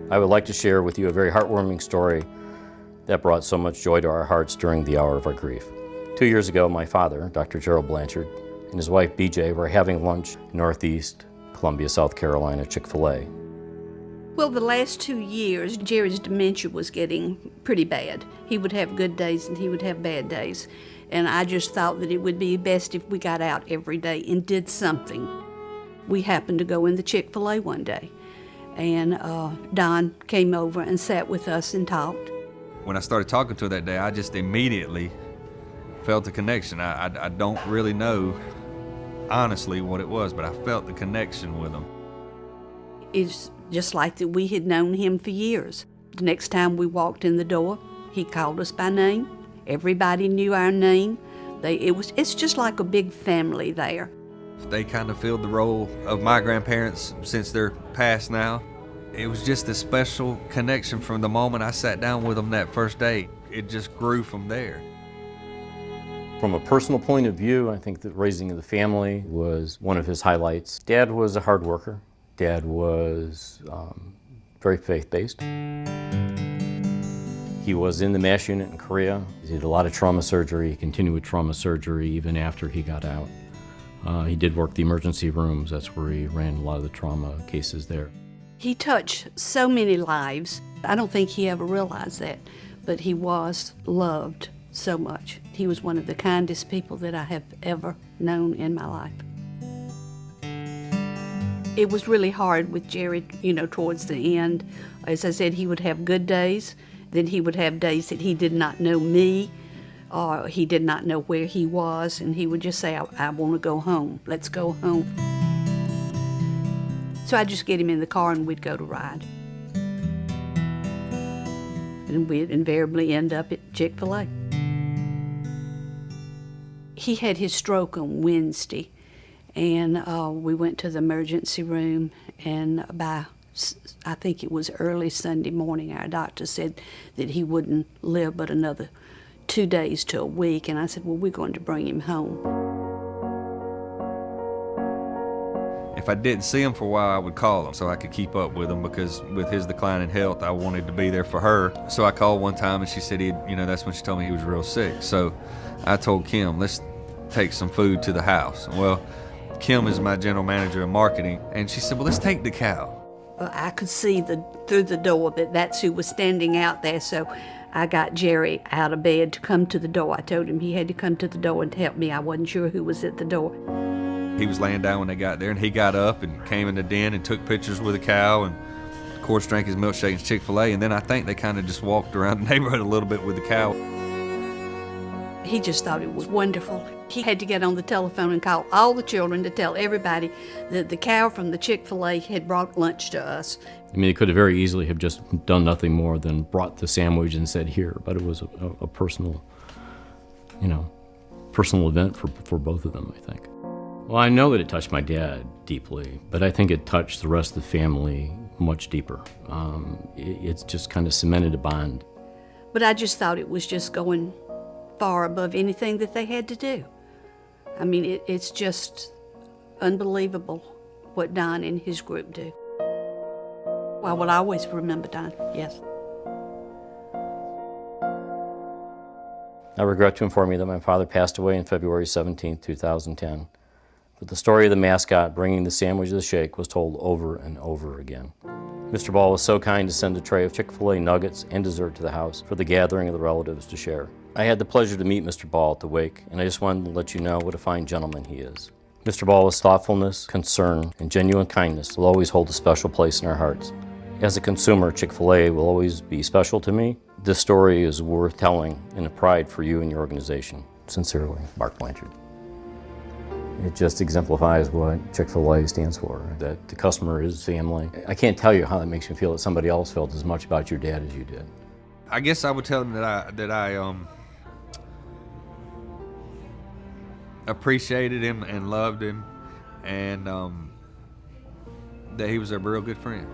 I would like to share with you a very heartwarming story that brought so much joy to our hearts during the hour of our grief. 2 years ago, my father, Dr. Gerald Blanchard, and his wife, BJ, were having lunch in Northeast Columbia, South Carolina, Chick-fil-A. Well, the last 2 years, Jerry's dementia was getting pretty bad. He would have good days and he would have bad days. And I just thought that it would be best if we got out every day and did something. We happened to go in the Chick-fil-A one day, and Don came over and sat with us and talked. When I started talking to her that day, I just immediately felt the connection. I don't really know honestly what it was, but I felt the connection with him. It's just like that we had known him for years. The next time we walked in the door, he called us by name. Everybody knew our name. It's just like a big family there. They kind of filled the role of my grandparents since they're passed now. It was just a special connection from the moment I sat down with them that first day. It just grew from there. From a personal point of view, I think that raising the family was one of his highlights. Dad was a hard worker. Dad was very faith-based. He was in the MASH unit in Korea. He did a lot of trauma surgery. He continued with trauma surgery even after he got out. He did work the emergency rooms. That's where he ran a lot of the trauma cases there. He touched so many lives. I don't think he ever realized that, but he was loved so much. He was one of the kindest people that I have ever known in my life. It was really hard with Jerry, towards the end. As I said, he would have good days, then he would have days that he did not know me, or he did not know where he was, and he would just say, I want to go home. Let's go home. So I'd just get him in the car and we'd go to ride. And we'd invariably end up at Chick-fil-A. He had his stroke on Wednesday, and we went to the emergency room, and I think it was early Sunday morning, our doctor said that he wouldn't live but another 2 days to a week, and I said, well, we're going to bring him home. If I didn't see him for a while, I would call him so I could keep up with him, because with his decline in health, I wanted to be there for her. So I called one time and she said that's when she told me he was real sick. So I told Kim, let's take some food to the house. Well, Kim is my general manager of marketing, and she said, well, let's take the cow. I could see through the door that's who was standing out there, so I got Jerry out of bed to come to the door. I told him he had to come to the door and help me. I wasn't sure who was at the door. He was laying down when they got there, and he got up and came in the den and took pictures with the cow, and of course drank his milkshake and Chick-fil-A, and then I think they kind of just walked around the neighborhood a little bit with the cow. He just thought it was wonderful. He had to get on the telephone and call all the children to tell everybody that the cow from the Chick-fil-A had brought lunch to us. I mean, it could have very easily have just done nothing more than brought the sandwich and said, here, but it was a personal, personal event for both of them, I think. Well, I know that it touched my dad deeply, but I think it touched the rest of the family much deeper. It's just kind of cemented a bond. But I just thought it was just going far above anything that they had to do. I mean, it's just unbelievable what Don and his group do. I will always remember Don, yes. I regret to inform you that my father passed away on February 17, 2010. But the story of the mascot bringing the sandwich to the shake was told over and over again. Mr. Ball was so kind to send a tray of Chick-fil-A nuggets and dessert to the house for the gathering of the relatives to share. I had the pleasure to meet Mr. Ball at the wake, and I just wanted to let you know what a fine gentleman he is. Mr. Ball's thoughtfulness, concern, and genuine kindness will always hold a special place in our hearts. As a consumer, Chick-fil-A will always be special to me. This story is worth telling and a pride for you and your organization. Sincerely, Mark Blanchard. It just exemplifies what Chick-fil-A stands for, that the customer is family. I can't tell you how that makes me feel that somebody else felt as much about your dad as you did. I guess I would tell him that I appreciated him and loved him, and that he was a real good friend.